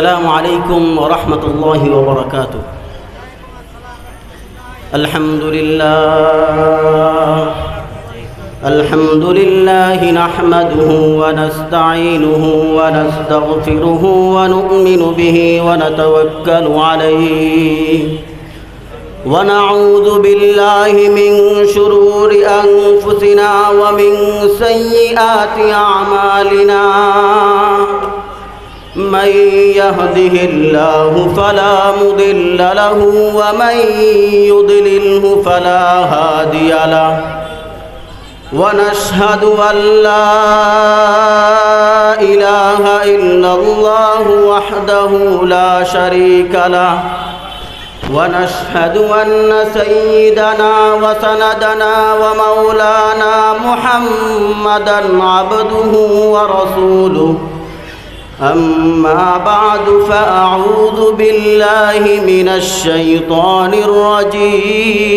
السلام عليكم ورحمة الله وبركاته. الحمد لله نحمده ونستعينه ونستغفره ونؤمن به ونتوكل عليه ونعوذ بالله من شرور أنفسنا ومن سيئات أعمالنا. من يهده الله فلا مضل له ومن يضلله فلا هادي له. ونشهد أن لا إله إلا الله وحده لا شريك له. ونشهد أن سيدنا وسندنا ومولانا محمدا عبده ورسوله. أما بعد فأعوذ بالله من الشيطان الرجيم.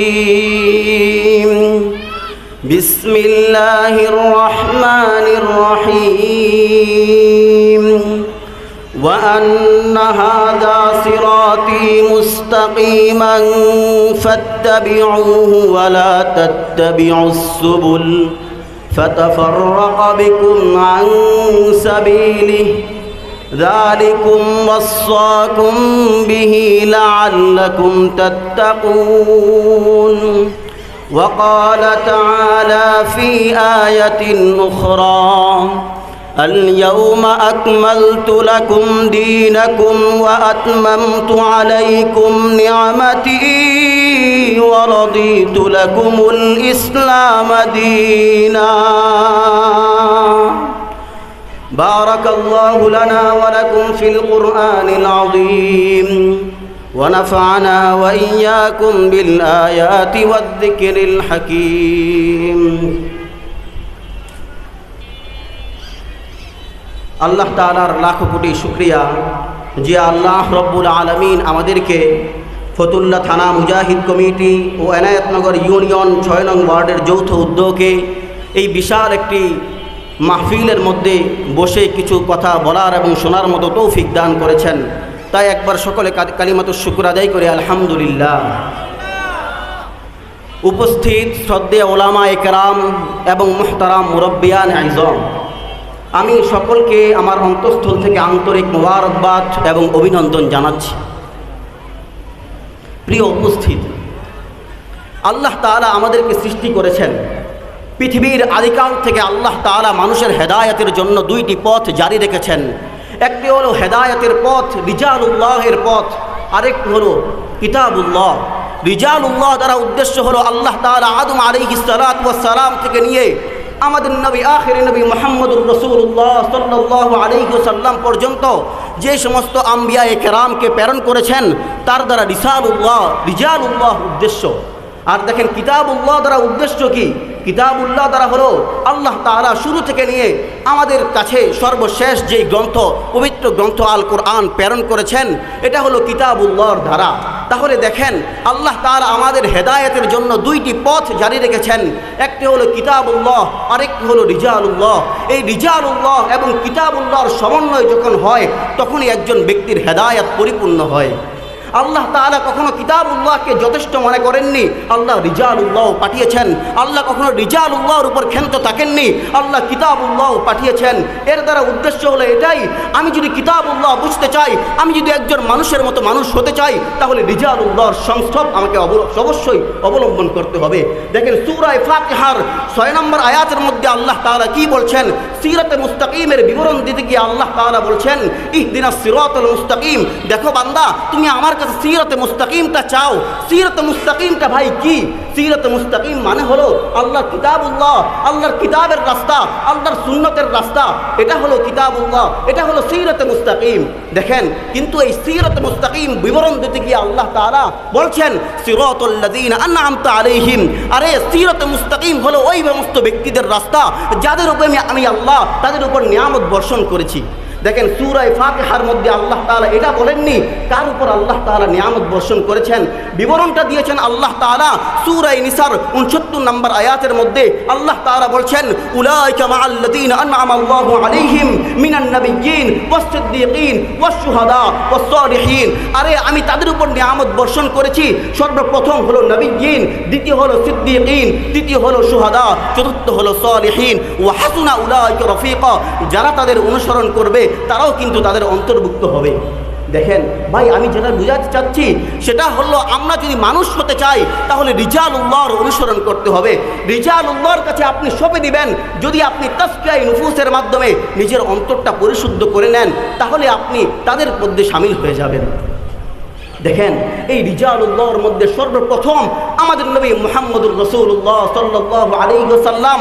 بسم الله الرحمن الرحيم. وأن هذا صراطي مستقيما فاتبعوه ولا تتبعوا السبل فتفرق بكم عن سبيله. ذلكم وصاكم به لعلكم تتقون. وقال تعالى في آية أخرى: اليوم أكملت لكم دينكم وأتممت عليكم نعمتي ورضيت لكم الإسلام دينا. بارك الله لنا ولكم في القرآن العظيم ونفعنا وإياكم بالآيات والذكر الحكيم. আল্লাহ তাআলার লাখ কোটি শুকরিয়া যে আল্লাহ রব্বুল আলামিন আমাদেরকে ফতুল্লা থানা মুজাহিদ কমিটি ও এনায়েতনগর ইউনিয়ন ৬ নং ওয়ার্ডের যৌথ উদ্যোগে এই বিশাল একটি মাহফিলের মধ্যে বসে কিছু কথা বলার এবং শোনার মতো তৌফিক দান করেছেন। তাই একবার সকলে কালিমাতুশ শুকর আদায় করে আলহামদুলিল্লাহ। উপস্থিত শ্রদ্ধেয় ওলামায়ে কেরাম এবং মুহতারাম মুরব্বিয়ান আযম, আমি সকলকে আমার অন্তঃস্থল থেকে আন্তরিক মোবারকবাদ এবং অভিনন্দন জানাচ্ছি। প্রিয় উপস্থিত, আল্লাহ তাআলা আমাদেরকে সৃষ্টি করেছেন। পৃথিবীর আদিকাল থেকে আল্লাহ তাআলা মানুষের হেদায়েতের জন্য দুইটি পথ জারি রেখেছেন। একটি হলো হেদায়েতের পথ, রিজালুল্লাহের পথ, আরেকটি হলো কিতাবুল্লাহ। রিজালুল্লাহ দ্বারা উদ্দেশ্য হলো আল্লাহ তাআলা আদম আলাইহিস সালাতু ওয়াস সালাম থেকে নিয়ে আমাদের নবী আখির নবী মুহাম্মদুর রাসূলুল্লাহ সাল্লাল্লাহু আলাইহি ওয়াসাল্লাম পর্যন্ত যে সমস্ত আম্বিয়ায়ে কেরামকে প্রেরণ করেছেন তার দ্বারা রিজালুল্লাহ উদ্দেশ্য। আর দেখেন কিতাবুল্লাহ দ্বারা উদ্দেশ্য কি? কিতাবুল্লাহ দ্বারা হলো আল্লাহ তাআলা শুরু থেকে নিয়ে আমাদের কাছে সর্বশেষ যে গ্রন্থ, পবিত্র গ্রন্থ আল কোরআন প্রেরণ করেছেন, এটা হলো কিতাবুল্লাহর ধারা। তাহলে দেখেন আল্লাহ তাআলা আমাদের হেদায়েতের জন্য দুইটি পথ জারি রেখেছেন। একটি হলো কিতাবুল্লাহ, আরেকটি হলো রিজালুল্লাহ। এই রিজালুল্লাহ এবং কিতাবুল্লাহর সমন্বয় যখন হয় তখনই একজন ব্যক্তির হেদায়েত পরিপূর্ণ হয়। আল্লাহ তাআলা কখনো কিতাবুল্লাহকে যথেষ্ট মনে করেননি, আল্লাহ রিজালুল্লাহ পাঠিয়েছেন। আল্লাহ কখনো রিজালুল্লাহর উপর ক্ষান্ত থাকেননি, আল্লাহ কিতাবুল্লাহ পাঠিয়েছেন। এর দ্বারা উদ্দেশ্য হলো এটাই, আমি যদি কিতাবুল্লাহ বুঝতে চাই, আমি যদি একজন মানুষের মতো মানুষ হতে চাই, তাহলে রিজালুল্লাহর সংস্রব আমাকে অবশ্যই অবলম্বন করতে হবে। দেখেন সূরা ফাতিহার ৬ নম্বর আয়াতের মধ্যে আল্লাহ তাআলা কি বলছেন? সিরাতে মুস্তাকিমের বিবরণ দিতে গিয়ে আল্লাহ তাআলা বলছেন, ইহদিনাস সিরাতাল মুস্তাকিম। দেখো বান্দা, তুমি আমার কাছে সিরাতে মুস্তাকিমটা চাও। সিরাতে মুস্তাকিমটা ভাই কি? সিরাতে মুস্তাকিম মানে হলো আল্লাহর কিতাবুল্লাহ, আল্লাহর কিতাবের রাস্তা, আল্লাহর সুন্নতের রাস্তা। এটা হলো কিতাবুল্লাহ, এটা হলো সিরাতে মুস্তাকিম। দেখেন, কিন্তু এই সিরাতে মুস্তাকিম বিবরণ দিতে গিয়ে আল্লাহ তাআলা বলছেন সিরাতাল লাযিনা আনআমতা আলাইহিম। আরে সিরাতে মুস্তাকিম হলো ওই সমস্ত ব্যক্তিদের রাস্তা যাদের উপরে আমি আল্লাহ তাদের উপর নিয়ামত বর্ষণ করেছি। দেখেন সূরা ফাতিহার মধ্যে আল্লাহ তাআলা এটা বলেননি কার উপর আল্লাহ তাআলা নিয়ামত বর্ষণ করেছেন, বিবরণটা দিয়েছেন আল্লাহ তাআলা সূরা নিসার 69 নম্বর আয়াতের মধ্যে। আল্লাহ তাআলা বলছেন উলাইকা মাআল্লাযীনা আনআমা আল্লাহু আলাইহিম মিনান নাবিয়্যিন ওয়াস-সিদ্দীকিন ওয়াশ-শুহাদা ওয়াস-সালিহিন। আরে আমি তাদের উপর নিয়ামত বর্ষণ করেছি, সর্বপ্রথম হলো নবিয়্যিন, দ্বিতীয় হলো সিদ্দীকিন, তৃতীয় হলো শুহাদা, চতুর্থ হলো সালিহিন। ওয়া হাসুনা উলাইকা রফিকা, যারা তাদের অনুসরণ করবে তারাও কিন্তু তাদের অন্তর্ভুক্ত হবে। দেখেন ভাই, আমি যেটা বুঝাতে চাচ্ছি সেটা হলো আমরা যদি মানুষ হতে চাই তাহলে রিজালুল্লাহর অনুসরণ করতে হবে। রিজালুল্লাহর কাছে আপনি সঁপে দিবেন। যদি আপনি তাসকিয়া নুফুসের মাধ্যমে নিজের অন্তরটা পরিশুদ্ধ করে নেন তাহলে আপনি তাদের মধ্যে শামিল হয়ে যাবেন। দেখেন এই রিজালুল্লাহর মধ্যে সর্বপ্রথম আমাদের নবী মুহাম্মদুর রাসূলুল্লাহ সাল্লাল্লাহু আলাইহি ওয়াসাল্লাম,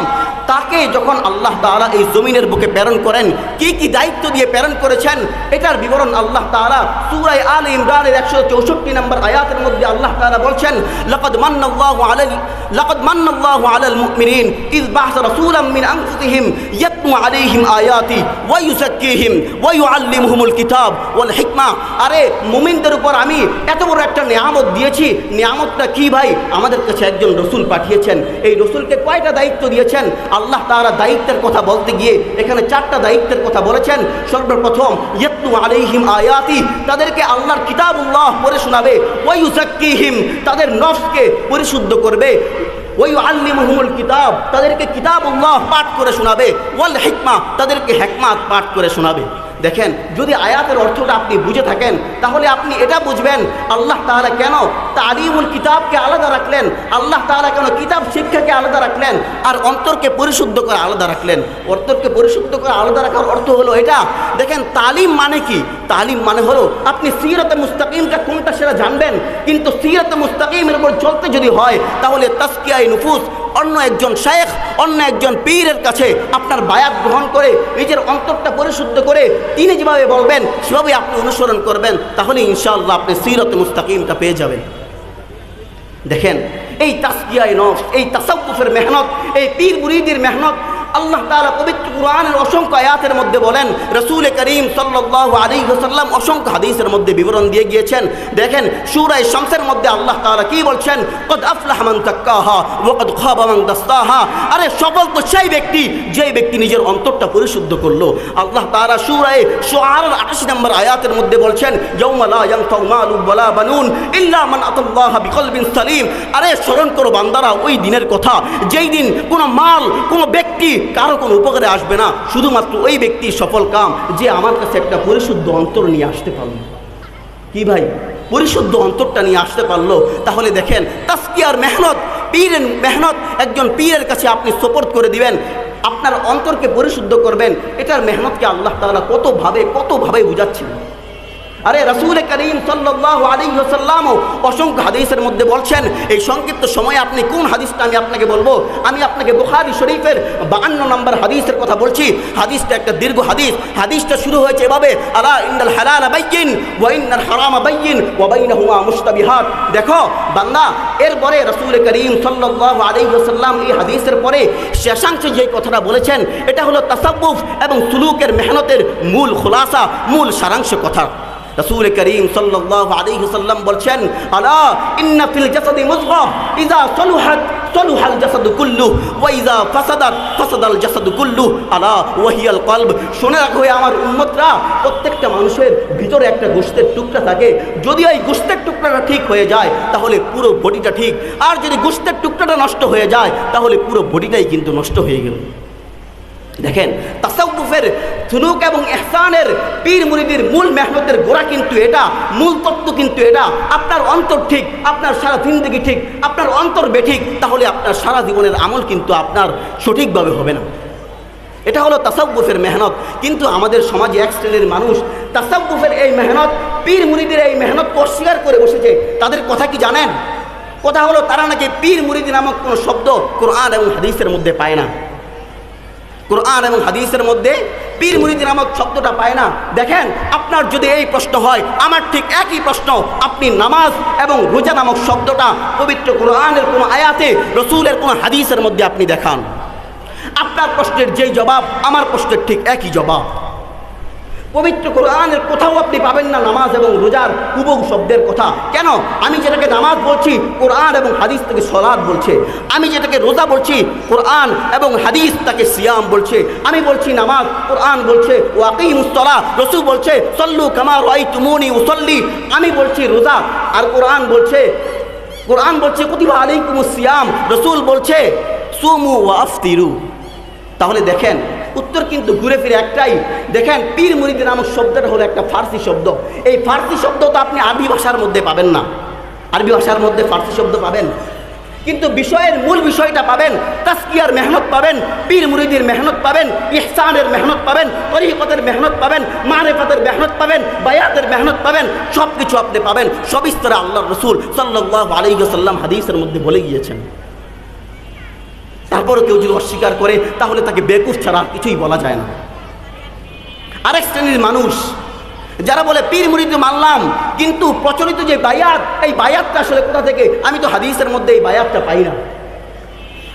তাকে যখন আল্লাহ তাআলা এই জমিনের বুকে প্রেরণ করেন, কি কি দায়িত্ব দিয়ে প্রেরণ করেছেন এটার বিবরণ আল্লাহ তাআলা সূরা আলে ইমরানের 164 নম্বর আয়াতের মধ্যে আল্লাহ তাআলা বলছেন লাকাদ মান্নাল্লাহু আলাল মুমিনিন ইয বা'আসা রাসূলাম মিন আনফুসিহিম ইয়াতলু আলাইহিম আয়াতি ওয়া ইউযাক্কিহিম ওয়া ইউআল্লিমুহুমুল কিতাব ওয়াল হিকমা। আরে মুমিনদের উপর আমি এত বড় একটা নিয়ামত দিয়েছি। নিয়ামতটা কি ভাই? আমাদের কাছে একজন রসুল পাঠিয়েছেন। এই রসুলকে কয়টা দায়িত্ব দিয়েছেন? আল্লাহ তাআলা দায়িত্বের কথা বলতে গিয়ে এখানে 4টা দায়িত্বের কথা বলেছেন। সর্বপ্রথম ইয়াতলু আলাইহিম আয়াতি, তাদেরকে আল্লাহর কিতাবুল্লাহ পড়ে শোনাবে। ওয়া ইউযাক্কিহিম, তাদের নফসকে পরিশুদ্ধ করবে। ওয়া ইউআল্লিমুহুমুল কিতাব, তাদেরকে কিতাবুল্লাহ পাঠ করে শোনাবে। ওয়াল হিকমা, তাদেরকে হিকমত পাঠ করে শোনাবে। দেখেন যদি আয়াতের অর্থটা আপনি বুঝে থাকেন তাহলে আপনি এটা বুঝবেন আল্লাহ তাআলা কেন তালিমুল কিতাবকে আলাদা রাখলেন, আল্লাহ তাআলা কেন কিতাব শিক্ষাকে আলাদা রাখলেন আর অন্তরকে পরিশুদ্ধ করে আলাদা রাখলেন। অন্তরকে পরিশুদ্ধ করে আলাদা রাখার অর্থ হলো এটা। দেখেন তালিম মানে কি? তালিম মানে হলো আপনি সিরাতে মুস্তাকিমটা কোনটা সেটা জানবেন, কিন্তু সিরাতে মুস্তাকিমের উপর চলতে যদি হয় তাহলে তাসকিয়ায়ে নুফুস, অন্য একজন শায়েখ, অন্য একজন পীরের কাছে আপনার বায়াত গ্রহণ করে নিজের অন্তরটা পরিশুদ্ধ করে তিনি যেভাবে বলবেন সেভাবে আপনি অনুসরণ করবেন, তাহলে ইনশাআল্লাহ আপনি সিরাতে মুস্তাকিমটা পেয়ে যাবেন। দেখেন এই তাসকিয়ায়ে নফস, এই তাসাউফের মেহনত, এই পীর মুরিদের মেহনত আল্লাহ তাআলা পবিত্র কুরআনের অসংখ্য আয়াতের মধ্যে বলেন। রাসূল করিম সাল্লাল্লাহু আলাইহি ওয়াসাল্লাম অসংখ্য হাদিসের মধ্যে বিবরণ দিয়ে গিয়েছেন। দেখেন সূরা শামসের মধ্যে আল্লাহ তাআলা কি বলছেন? কদ আফলাহা মান তাক্কাহা ওয়া কদ খাবা মান দাস্তাহা। আরে সফল তো সেই ব্যক্তি যেই ব্যক্তি নিজের অন্তরটা পরিশুদ্ধ করলো। আল্লাহ তাআলা সূরা শুআরার 28 নম্বর আয়াতের মধ্যে বলছেন ইয়াউমা লা ইয়ানফাউ মালুন ওয়ালা বানুন ইল্লা মান আতাল্লাহা বিকলবিন সালিম। আরে স্মরণ করো বান্দারা ওই দিনের কথা যেই দিন কোনো মাল, কোনো ব্যক্তি কারো কোনো উপকারে আসবে না, শুধুমাত্র ওই ব্যক্তি সফল কাম যে আমার কাছে একটা পরিশুদ্ধ অন্তর নিয়ে আসতে পারলো। কি ভাই? পরিশুদ্ধ অন্তরটা নিয়ে আসতে পারলো। তাহলে দেখেন তাসকিয়ার মেহনত, পীরের মেহনত, একজন পীরের কাছে আপনি সুপর্দ করে দিবেন, আপনার অন্তরকে পরিশুদ্ধ করবেন। এটার মেহনতকে আল্লাহ তাআলা কতভাবে বুঝাচ্ছেন। আরে রাসূল করিম সাল্লাল্লাহু আলাইহি ওয়াসাল্লাম অসংখ্য হাদিসের মধ্যে বলছেন। এই সংক্ষিপ্ত সময়ে আপনি কোন হাদিসটা আমি আপনাকে বলবো? আমি আপনাকে বুখারী শরীফের 52 নম্বর হাদিসের কথা বলছি। হাদিসটা একটা দীর্ঘ হাদিস। হাদিসটা শুরু হয়েছে এভাবে আলা ইন্নাল হালাল বাইয়িন ওয়া ইন্নাল হারাম বাইয়িন ওয়া বাইনাহুমা মুশতাবিহাত। দেখো বান্দা, এরপরে রাসূল করিম সাল্লাল্লাহু আলাইহি ওয়াসাল্লাম এই হাদিসের পরে শেষাংশে যে কথাটা বলেছেন এটা হলো তাসাব্বুফ এবং সুলুকের মেহনতের মূল খুলাসা, মূল সারাংশ কথা। রাসূল করিম সাল্লাল্লাহু আলাইহি ওয়াসাল্লাম বলছেন আলা ইন্না ফিল জাসাদি মুযগা ইযা সালুহাত সালুহাল জাসাদু কুল্লু ওয়া ইযা ফাসাদাত ফাসাদাল জাসাদু কুল্লু আলা ওয়া হিয়াল কলব। শুনে রাখো আমার উম্মতরা, প্রত্যেকটা মানুষের ভিতরে একটা গোশতের টুকরা থাকে। যদি এই গোশতের টুকরাটা ঠিক হয়ে যায় তাহলে পুরো বডিটা ঠিক, আর যদি গোশতের টুকরাটা নষ্ট হয়ে যায় তাহলে পুরো বডিটাই কিন্তু নষ্ট হয়ে গেল। দেখেন তাসাউফের সুলুক এবং ইহসানের পীর মুরিদের মূল মেহনতের গোড়া কিন্তু এটা, মূল তত্ত্ব কিন্তু এটা। আপনার অন্তর ঠিক, আপনার সারা জিন্দেগি ঠিক, আপনার অন্তর বেঠিক, তাহলে আপনার সারা জীবনের আমল কিন্তু আপনার সঠিকভাবে হবে না। এটা হলো তাসাউফের মেহনত। কিন্তু আমাদের সমাজে এক শ্রেণীর মানুষ তাসাউফের এই মেহনত, পীর মুরিদের এই মেহনত অস্বীকার করে বসেছে। তাদের কথা কি জানেন? কথা হলো তারা নাকি পীর মুরিদ নামক কোনো শব্দ কোরআন এবং হাদিসের মধ্যে পায় না। কোরআন এবং হাদিসের মধ্যে পীর মুরিদ নামক শব্দটা পায় না। দেখেন আপনার যদি এই প্রশ্ন হয়, আমার ঠিক একই প্রশ্ন, আপনি নামাজ এবং রোজা নামক শব্দটা পবিত্র কোরআনের কোনো আয়াতে, রসুলের কোনো হাদিসের মধ্যে আপনি দেখান, আপনার প্রশ্নের যেই জবাব আমার প্রশ্নের ঠিক একই জবাব। পবিত্র কোরআনের কোথাও আপনি পাবেন না নামাজ এবং রোজার হুবহু শব্দের কথা। কেন? আমি যেটাকে নামাজ বলছি কোরআন এবং হাদিস থেকে সলাত বলছে, আমি যেটাকে রোজা বলছি কোরআন এবং হাদিস তাকে সিয়াম বলছে, আমি বলছি নামাজ কোরআন বলছে ওয়াকিমুস সালাহ, রাসূল বলছে সল্লু কামা রাআইতুমুনি উসাল্লি, আমি বলছি রোজা আর কোরআন বলছে কুতিবা আলাইকুমুস সিয়াম, রাসূল বলছে সুমু ওয়া আফতিরু। তাহলে দেখেন উত্তর কিন্তু ঘুরে ফিরে একটাই। দেখেন পীর মুরিদি নামক শব্দটা হলো একটা ফার্সি শব্দ। এই ফার্সি শব্দ তো আপনি আরবি ভাষার মধ্যে পাবেন না, আরবি ভাষার মধ্যে ফার্সি শব্দ পাবেন, কিন্তু বিষয়ের মূল বিষয়টা পাবেন, তাসকিয়ার মেহনত পাবেন, পীর মুরিদির মেহনত পাবেন, ইহসানের মেহনত পাবেন, তরিকতের মেহনত পাবেন, মারিফাতের মেহনত পাবেন, বায়াতের মেহনত পাবেন, সব কিছু আপনি পাবেন। সবিস্তারে আল্লাহর রাসূল সাল্লাল্লাহু আলাইহি ওয়াসাল্লাম হাদিসের মধ্যে বলে গিয়েছেন। তারপরও কেউ যদি অস্বীকার করে তাহলে তাকে বেকুফ ছাড়া কিছুই বলা যায় না। আরেক শ্রেণীর মানুষ যারা বলে পীর মুরিদ মানলাম, কিন্তু প্রচলিত যে বায়াত, এই বায়াতটা আসলে কোথা থেকে? আমি তো হাদিসের মধ্যে এই বায়াতটা পাই না।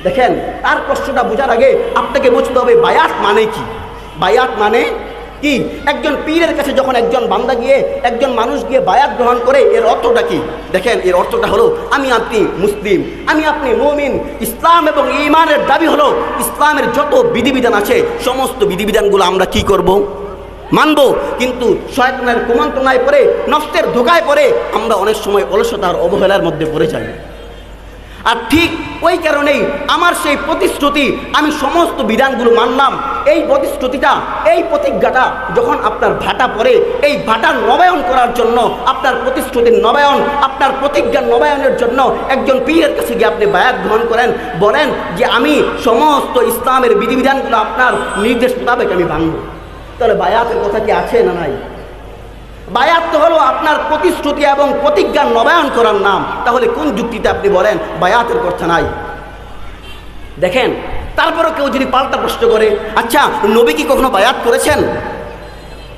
দেখেন তার প্রশ্নটা বোঝার আগে আপনাকে বুঝতে হবে বায়াত মানে কি। বায়াত মানে কি? একজন পীরের কাছে যখন একজন বান্দা গিয়ে, একজন মানুষ গিয়ে বায়াত গ্রহণ করে, এর অর্থটা কি? দেখেন এর অর্থটা হলো আমি আপনি মুসলিম, আমি আপনি মুমিন। ইসলাম এবং ঈমানের দাবি হলো ইসলামের যত বিধিবিধান আছে সমস্ত বিধিবিধানগুলো আমরা কি করব? মানব। কিন্তু শয়তানের কুমন্ত্রণায় পড়ে, নফসের ধোঁকায় পড়ে আমরা অনেক সময় অলসতার অবহেলার মধ্যে পড়ে যাই। আর ঠিক ওই কারণেই আমার সেই প্রতিশ্রুতি, আমি সমস্ত বিধানগুলো মানলাম, এই প্রতিশ্রুতিটা, এই প্রতিজ্ঞাটা যখন আপনার ভাটা পড়ে, এই ভাটা নবায়ন করার জন্য, আপনার প্রতিশ্রুতির নবায়ন, আপনার প্রতিজ্ঞার নবায়নের জন্য একজন পীরের কাছে গিয়ে আপনি বায়াত গ্রহণ করেন, বলেন যে আমি সমস্ত ইসলামের বিধিবিধানগুলো আপনার নির্দেশ মোতাবেক আমি মানব, তাহলে বায়াতের কথা কি আছে না নাই? বায়াত তো হলো আপনার প্রতিশ্রুতি এবং প্রতিজ্ঞার নবায়ন করার নাম। তাহলে কোন যুক্তিতে আপনি বলেন বায়াতের কথা নাই? দেখেন তারপরও কেউ যদি পাল্টা প্রশ্ন করে, আচ্ছা নবী কি কখনো বায়াত করেছেন?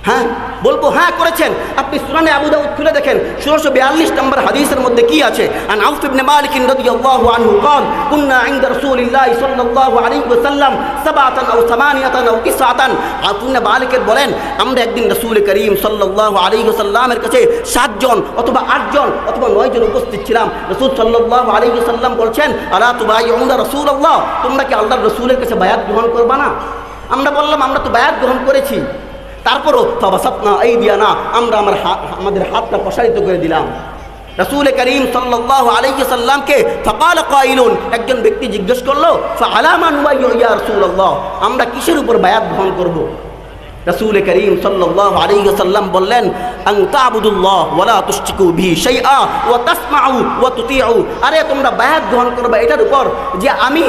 হ্যাঁ বলবো, হ্যাঁ করেছেন। আপনি সুনানে আবু দাউদ খুলে দেখেন 1642 নম্বর হাদিসের মধ্যে কি আছে? আন আউফ ইবনে মালিক রাদিয়াল্লাহু আনহু قال كنا عند رسول الله صلى الله عليه وسلم سبعة أو ثمانية أو تسعة। আউফ ইবনে মালিক বলেন আমরা একদিন রাসূল করিম সাল্লাল্লাহু আলাইহি ওয়াসাল্লামের কাছে 7 জন অথবা 8 জন অথবা 9 জন উপস্থিত ছিলাম। রাসূল সাল্লাল্লাহু আলাইহি ওয়াসাল্লাম বলছেন আলা তুবাইউনা রাসূলুল্লাহ, তোমরা কি আল্লাহর রাসূলের কাছে বায়াত গ্রহণ করবা না? আমরা বললাম আমরা তো বায়াত গ্রহণ করেছি। তারপরও ফাবাসাতনা আইদিয়ানা, আমরা আমাদের হাতটা প্রসারিত করে দিলাম। রাসূল করিম সাল্লাল্লাহু আলাইহি সাল্লামকে ফাকাল কাইলুন, একজন ব্যক্তি জিজ্ঞেস করলো ফাআলা মান ওয়া ইয়া রাসূলুল্লাহ, আমরা কিসের উপর বায়াত গ্রহণ করব? রাসূল করিম সাল্লাল্লাহু আলাইহি সাল্লাম বললেন আন তা'বুদুল্লাহ ওয়া লা তুশরিকু বিহি শাইআ ওয়া তাসমাউ ওয়া তুতিউ, আরে তোমরা বায়াত গ্রহণ করবে এটার উপর যে আমি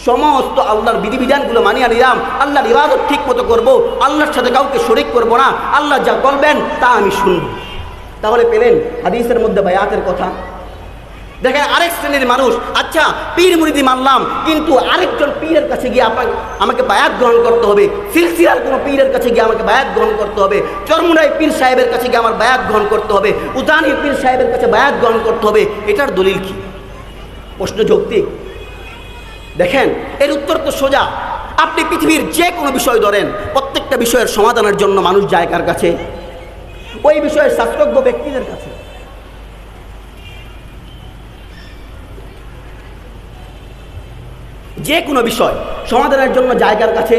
সমস্ত আল্লাহর বিধিবিধানগুলো মানিয়ে নিলাম, আল্লাহর ইবাদত ঠিক মতো করবো, আল্লাহর সাথে কাউকে শরীক করব না, আল্লাহ যা বলবেন তা আমি শুনব। তাহলে পেলেন হাদিসের মধ্যে বায়াতের কথা। দেখেন আরেক শ্রেণীর মানুষ, আচ্ছা পীর মুরিদি মানলাম, কিন্তু আরেকজন পীরের কাছে গিয়ে আমাকে বায়াত গ্রহণ করতে হবে, সিলসিলার কোনো পীরের কাছে গিয়ে আমাকে বায়াত গ্রহণ করতে হবে, চরমুনাই পীর সাহেবের কাছে গিয়ে আমার বায়াত গ্রহণ করতে হবে, উজানির পীর সাহেবের কাছে বায়াত গ্রহণ করতে হবে, এটার দলিল কি? প্রশ্ন যৌক্তিক? দেখেন এর উত্তর তো সোজা। আপনি পৃথিবীর যে কোনো বিষয় ধরেন, প্রত্যেকটা বিষয়ের সমাধানের জন্য মানুষ যায় কার কাছে? ওই বিষয়ের শাস্ত্রজ্ঞ ব্যক্তিদের কাছে। যে কোনো বিষয় সমাধানের জন্য যায় কার কাছে?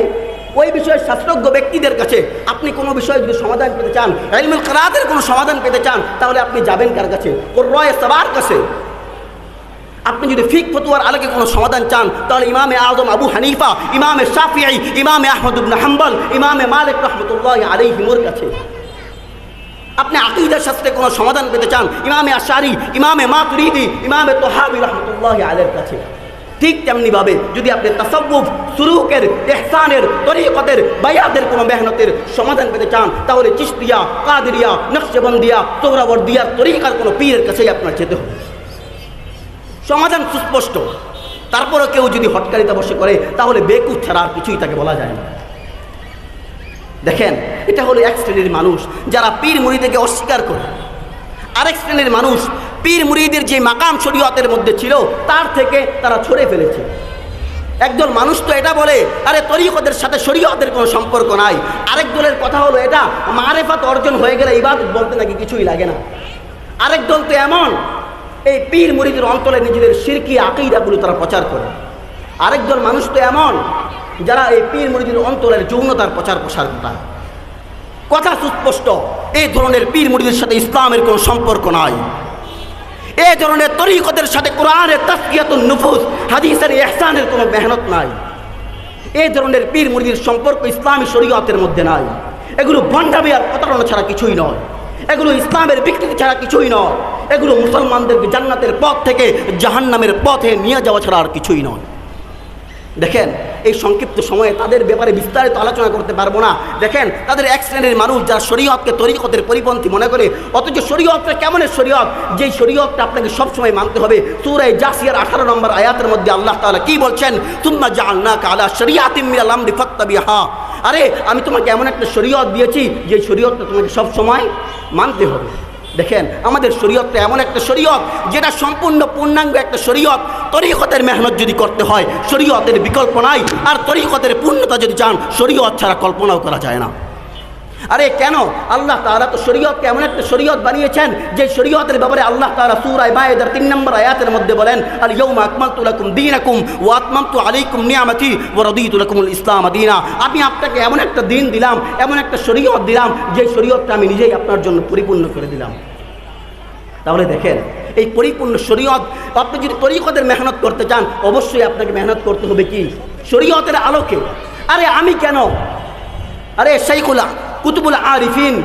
ওই বিষয়ের শাস্ত্রজ্ঞ ব্যক্তিদের কাছে। আপনি কোনো বিষয় যদি সমাধান পেতে চান, ইলমুল কিরাতের কোনো সমাধান পেতে চান, তাহলে আপনি যাবেন কার কাছে? কুররায়ে সাবার কাছে। আপনি যদি ফিক ফতোয়ার আলোকে কোনো সমাধান চান, তাহলে ইমামে আজম আবু হানিফা, ইমামে শাফিঈ, ইমামে আহমদ ইবনে হাম্বল, ইমামে মালিক রাহমাতুল্লাহি আলাইহির কাছে। আপনি আকীদা শাস্ত্রে কোনো সমাধান পেতে চান, ইমামে আশআরী, ইমামে মাতুরিদি, ইমামে তাহাবী রাহমাতুল্লাহি আলাইহির কাছে। ঠিক তেমনিভাবে যদি আপনি তাসাউফ, সুলুকের, ইহসানের, তরিকতের, বায়াতের কোনো মেহনতের সমাধান পেতে চান, তাহলে চিশতিয়া, কাদেরিয়া, নকশবন্দিয়া, সোহরাওয়ার্দিয়ার তরিকার কোনো পীরের কাছেই আপনার যেতে হবে। সমাধান সুস্পষ্ট। তারপরে কেউ যদি হটকারিতা বসে করে, তাহলে বেকুফ ছাড়া আর কিছুই তাকে বলা যায় না। দেখেন এটা হলো এক শ্রেণীর মানুষ যারা পীর মুরিদকে অস্বীকার করে। আরেক শ্রেণীর মানুষ পীর মুরিদের যে মাকাম শরীয়তের মধ্যে ছিল তার থেকে তারা ছড়ে ফেলেছে। একদল মানুষ তো এটা বলে, আরে তরিকতের সাথে শরীয়তের কোনো সম্পর্ক নাই। আরেক দলের কথা হলো এটা মারেফাত অর্জন হয়ে গেলে ইবাদত বলতে নাকি কিছুই লাগে না। আরেক দল তো এমন, এই পীর মুরিদের অন্তরে নিজেদের শিরকি আকীদাগুলো তারা প্রচার করে। আরেক দল মানুষ তো এমন যারা এই পীর মুরিদের অন্তরের যৌনতার প্রচার প্রসার ঘটায়। কথা সুস্পষ্ট, এই ধরনের পীর মুরিদের সাথে ইসলামের কোনো সম্পর্ক নাই। এই ধরনের তরিকতের সাথে কোরআনের তাসকিয়াতুন নুফুস, হাদিসের ইহসানের কোনো মেহনত নাই। এই ধরনের পীর মুরিদের সম্পর্ক ইসলামী শরীয়তের মধ্যে নাই। এগুলো ভণ্ডামি আর প্রতারণা ছাড়া কিছুই নয়। এগুলো ইসলামের বিকৃতি ছাড়া কিছুই নয়। এগুলো মুসলমানদেরকে জান্নাতের পথ থেকে জাহান্নামের পথে নিয়ে যাওয়া ছাড়া আর কিছুই নয়। দেখেন, এই সংক্ষিপ্ত সময়ে তাদের ব্যাপারে বিস্তারিত আলোচনা করতে পারবো না। দেখেন, তাদের এক শ্রেণীর মানুষ যারা শরীয়তকে তরিকতের পরিপন্থী মনে করে, অথচ শরীয়তটা কেমনের শরীয়ত, যেই শরীয়তটা আপনাকে সবসময় মানতে হবে। সূরা জাসিয়ার 18 নম্বর আয়াতের মধ্যে আল্লাহ তাআলা কি বলছেন? সুম্মা জাআলনাকা আলা শরিয়াতিন মিনাল আমরি ফাত্তাবিহা। আরে আমি তোমাকে এমন একটা শরীয়ত দিয়েছি যে শরীয়তটা তোমাকে সবসময় মানতে হবে। দেখেন, আমাদের শরীয়তটা এমন একটা শরীয়ত যেটা সম্পূর্ণ পূর্ণাঙ্গ একটা শরীয়ত। তরিকতের মেহনত যদি করতে হয় শরীয়তের বিকল্প নাই, আর তরিকতের পূর্ণতা যদি চান শরীয়ত ছাড়া কল্পনাও করা যায় না। আরে কেন? আল্লাহ তাআলা তো শরীয়তকে এমন একটা শরীয়ত বানিয়েছেন যে শরীয়তের ব্যাপারে আল্লাহ তাআলা সূরা মায়েদার 3 নম্বর আয়াতের মধ্যে বলেন, আল ইয়াউমা আকমালতু লাকুম দীনাকুম ওয়া আতমামতু আলাইকুম নিয়ামতি ওয়া রাদিতু লাকুমুল ইসলাম দীনা। আমি আপনাকে এমন একটা দিন দিলাম, এমন একটা শরীয়ত দিলাম যে শরীয়তটা আমি নিজেই আপনার জন্য পরিপূর্ণ করে দিলাম। তাহলে দেখেন, এই পরিপূর্ণ শরীয়ত, আপনি যদি তরিকতের মেহনত করতে চান অবশ্যই আপনাকে মেহনত করতে হবে কি? শরীয়তের আলোকে। আরে আমি কেন? আরে শাইখুল কুতুবুল আরিফিন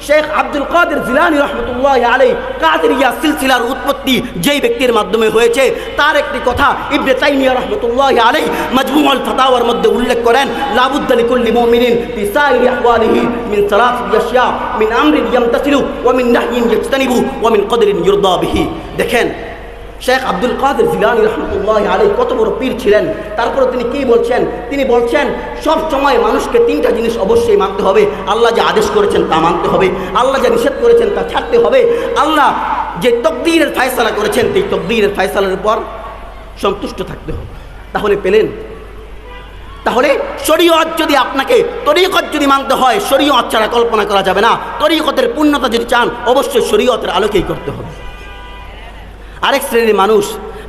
শেখ আব্দুল কাদের জিলানী রহমতুল্লাহি আলাইহি কাদেরিয়া সিলসিলার উৎপত্তি যেই ব্যক্তির মাধ্যমে হয়েছে তার একটি কথা ইবনে তাইমিয়া রহমতুল্লাহি আলাইহি মাজমুউল ফাতাওয়ার মধ্যে উল্লেখ করেন, লাবুদ্দা লিকুল্লি মুমিনিন ফি সাইরি আহওয়ালিহি মিন সালাসি আশিয়া মিন আমরিন ইয়ামতাসিলু ওয়া মিন নাহয়িন ইয়াজতানিবু ওয়া মিন কদরিন ইউরদা বিহি। দেখেন, শেখ আব্দুল কাদের জিলানী রহমতুল্লাহি আলাইহি কত বড় পীর ছিলেন, তারপরে তিনি কি বলছেন? তিনি বলছেন সব সময় মানুষকে 3টা জিনিস অবশ্যই মানতে হবে। আল্লাহ যে আদেশ করেছেন তা মানতে হবে, আল্লাহ যে নিষেধ করেছেন তা ছাড়তে হবে, আল্লাহ যে তকদীরের ফয়সালা করেছেন সেই তকদীরের ফয়সালার উপর সন্তুষ্ট থাকতে হবে। তাহলে পেলেন? তাহলে শরীয়ত যদি আপনাকে, তরিকত যদি মানতে হয় শরীয়ত ছাড়া কল্পনা করা যাবে না। তরিকতের পূর্ণতা যদি চান অবশ্যই শরীয়তের আলোকেই করতে হবে। আরেক শ্রেণীর মানুষ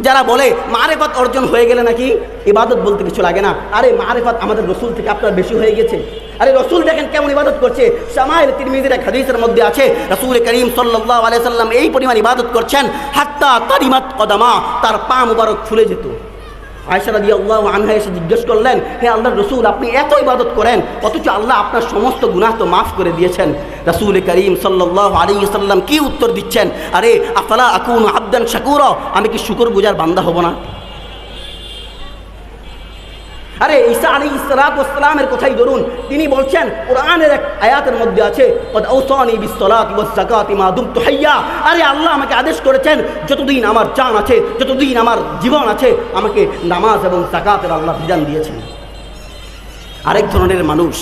যারা বলে মারেফাত অর্জন হয়ে গেলে নাকি ইবাদত বলতে কিছু লাগে না। আরে মারেফাত আমাদের রসুল থেকে আপনার বেশি হয়ে গেছে। আরে রসুল দেখেন কেমন ইবাদত করছে। শামাইল তিরমিজির এক হাদিসের মধ্যে আছে রাসূল করিম সাল্লাল্লাহু আলাইহি সাল্লাম এই পরিমাণ ইবাদত করছেন হাত্তা তারিমাত কদামা, তার পা মুবারক ফুলে যেত। আয়েশা রাদিয়াল্লাহু আনহা এসে জিজ্ঞেস করলেন, হে আল্লাহর রসুল, আপনি এত ইবাদত করেন অথচ আল্লাহ আপনার সমস্ত গুনাহ তো মাফ করে দিয়েছেন। রাসূল করিম সাল্লাল্লাহু আলাইহি ওয়াসাল্লাম কি উত্তর দিচ্ছেন? আরে আফালা আকুনু আবদান শাকুরা, আমি কি শুকরগুজার বান্দা হব না? আরে ঈসা আলাইহিস সালাতু ওয়াস সালামের কথাই ধরুন, তিনি বলছেন কোরআনের এক আয়াতের মধ্যে আছে কদ আওসানি বিস সালাতি ওয়াজ যাকাতি মা দুমতু হাইয়া। আরে আল্লাহ আমাকে আদেশ করেছেন যতদিন আমার জান আছে, যতদিন আমার জীবন আছে, আমাকে নামাজ এবং যাকাতের আল্লাহ বিধান দিয়েছেন। আরেক ধরনের মানুষ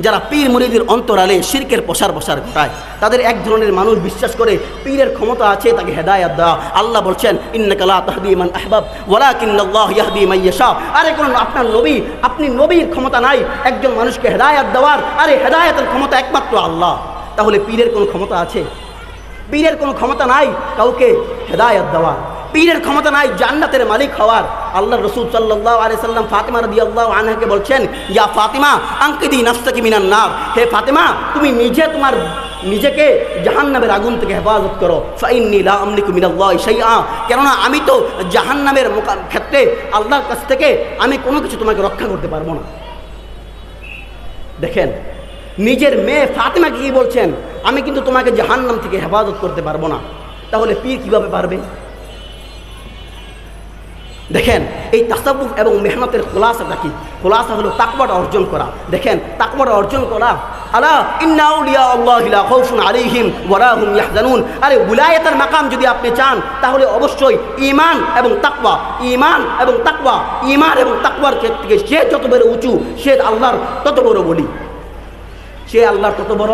যারা পীর মুরিদের অন্তরালে শিরকের প্রসার ঘটায়, তাদের এক ধরনের মানুষ বিশ্বাস করে পীরের ক্ষমতা আছে তাকে হেদায়েত দেওয়া। আল্লাহ বলছেন ইন্নাকা লা তাহদি মান আহবাব ওয়ালাকিন্নাল্লাহু ইয়াহদি মান ইয়াশা। আরে কোন আপনার নবী, আপনি নবীর ক্ষমতা নাই একজন মানুষকে হেদায়েত দেওয়ার। আরে হেদায়েতের ক্ষমতা একমাত্র আল্লাহ। তাহলে পীরের কোনো ক্ষমতা আছে? পীরের কোনো ক্ষমতা নাই কাউকে হেদায়েত দেওয়ার। পীরের ক্ষমতা নাই জান্নাতের মালিক হওয়ার। আল্লাহ রাসূল সাল্লাল্লাহু আলাইহি সাল্লাম ফাতিমা রাদিয়াল্লাহু আনহাকে বলছেন, ইয়া ফাতিমা আনকিদি নাফসাকি মিনান নার, হে ফাতিমা তুমি নিজেকে জাহান্নামের আগুন থেকে হেফাজত করো। ফাইন্নী লা আমলিকু মিনাল্লাহি শাইআ, কেননা আমি তো জাহান্নামের ক্ষেত্রে আল্লাহর কাছ থেকে আমি কোনো কিছু তোমাকে রক্ষা করতে পারবো না। দেখেন, নিজের মেয়ে ফাতিমাকে কি বলছেন? আমি কিন্তু তোমাকে জাহান্নাম থেকে হেফাজত করতে পারবো না। তাহলে পীর কিভাবে পারবে? দেখেন, এই তাসাব্বুফ এবং মেহনতের খোলাসাটা কি? খোলাসা হলো তাকওয়াটা অর্জন করা। দেখেন, তাকওয়াটা অর্জন করা, আলা ইন্না আউলিয়া আল্লাহি লা খাউফুন আলাইহিম ওয়া লা হুম ইয়াহজানুন। আরে উলায়াতের মাকাম যদি আপনি চান তাহলে অবশ্যই ঈমান এবং তাকওয়া, ঈমান এবং তাকওয়া, ঈমান এবং তাকওয়ার ক্ষেত্রে সে যত বড় উঁচু সে আল্লাহর তত বড় বলি, সে আল্লাহর তত বড়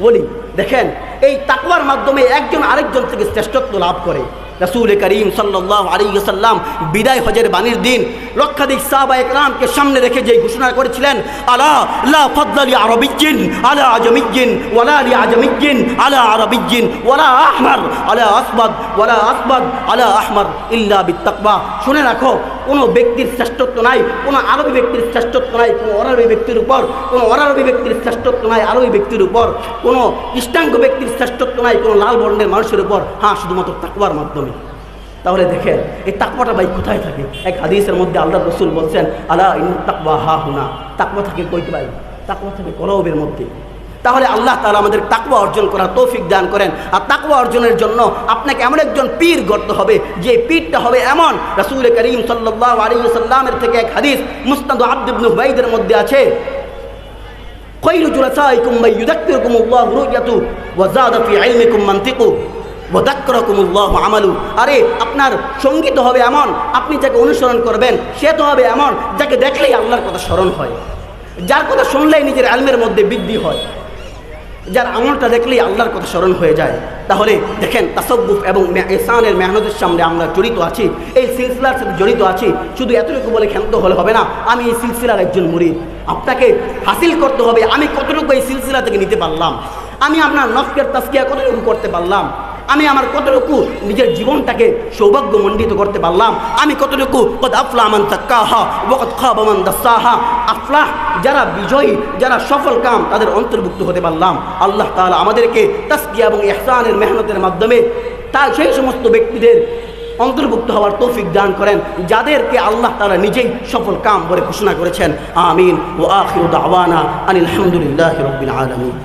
বলি। দেখেন, এই তাকওয়ার মাধ্যমে একজন আরেকজন থেকে শ্রেষ্ঠত্ব লাভ করে। রাসূল করিম সাল্লাল্লাহু আলাইহি ওয়াসাল্লাম বিদায় হজের বাণীর দিন লক্ষাধিক সাহাবা একরামকে সামনে রেখে যে ঘোষণা করেছিলেন, আলা লা ফাদলা লি আরাবিয়্যিন আলা আজমিয়্যিন ওয়ালা লি আজমিয়্যিন আলা আরাবিয়্যিন ওয়ালা আহমার আলা আসবাদ ওয়ালা আসবাদ আলা আহমার ইল্লা বিত্তাকওয়া। শুনে রাখো, কোনো ব্যক্তির শ্রেষ্ঠত্ব নাই, কোনো আরবি ব্যক্তির শ্রেষ্ঠত্ব নাই কোনো অনারবি ব্যক্তির উপর, কোনো অনারবি ব্যক্তির শ্রেষ্ঠত্ব নাই আরবি ব্যক্তির উপর, কোনো কৃষ্ণাঙ্গ ব্যক্তির শ্রেষ্ঠত্ব নাই কোনো লাল বর্ণের মানুষের উপর, হ্যাঁ শুধুমাত্র তাকওয়ার মাধ্যমে। তাহলে দেখেন এই তাকওয়াটা ভাই কোথায় থাকে? এক হাদিসের মধ্যে আল্লাহ রাসূল বলছেন, আলা ইন্না তাকওয়া হা হুনা। তাকওয়া থাকে কইতে ভাই? তাকওয়া থাকে কলবের মধ্যে। তাহলে আল্লাহ তাআলা আমাদের তাকওয়া অর্জন করার তৌফিক দান করেন। আর তাকওয়া অর্জনের জন্য আপনাকে এমন একজন পীর গড়তে হবে, যে পীরটা হবে এমন। রাসূল করিম সাল্লাল্লাহু আলাইহি ওয়াসাল্লামের থেকে এক হাদিস মুসনাদ আব্দ ইবনে হুবাইদের মধ্যে আছে, খায়রু জুলাসাইকুম মান ইউযাক্কিরুকুমুল্লাহু রুয়াতু ওয়া যাদা ফি ইলমিকুম মানতিকু ওয়া যাক্কারাকুমুল্লাহু আমালু। আরে আপনার সঙ্গী তো হবে এমন, আপনি যাকে অনুসরণ করবেন সে তো হবে এমন যাকে দেখলেই আল্লাহর কথা স্মরণ হয়, যার কথা শুনলেই নিজের ইলমের মধ্যে বৃদ্ধি হয়, যার আমলটা দেখলেই আল্লাহর কথা স্মরণ হয়ে যায়। তাহলে দেখেন তাসাব্বুফ এবং ইহসানের মেহনতের সামনে আমরা জড়িত আছি, এই সিলসিলার সাথে জড়িত আছি। শুধু এতটুকু বলে ক্ষান্ত হলে হবে না, আমি এই সিলসিলার একজন মুরিদ। আপনাকে হাসিল করতে হবে আমি কতটুকু এই সিলসিলা থেকে নিতে পারলাম, আমি আপনার নফসের তাজকিয়া কতটুকু করতে পারলাম, আমি আমার কতটুকু নিজের জীবনটাকে সৌভাগ্যমণ্ডিত করতে পারলাম, আমি কতটুকু কদ আফলাহ মান তাক্কাহা ওয়া কদ খাবা মান দাসাহা। আফলাহ যারা বিজয়ী, যারা সফল কাম, তাদের অন্তর্ভুক্ত হতে পারলাম। আল্লাহ তাআলা আমাদেরকে তাজকিয়া এবং ইহসানের মেহনতের মাধ্যমে সেই সমস্ত ব্যক্তিদের অন্তর্ভুক্ত হওয়ার তৌফিক দান করেন যাদেরকে আল্লাহ তাআলা নিজেই সফল কাম বলে ঘোষণা করেছেন। আমিন। ওয়া আখিরু দাওয়ানা আনিল হামদুলিল্লাহি রাব্বিল আলামিন।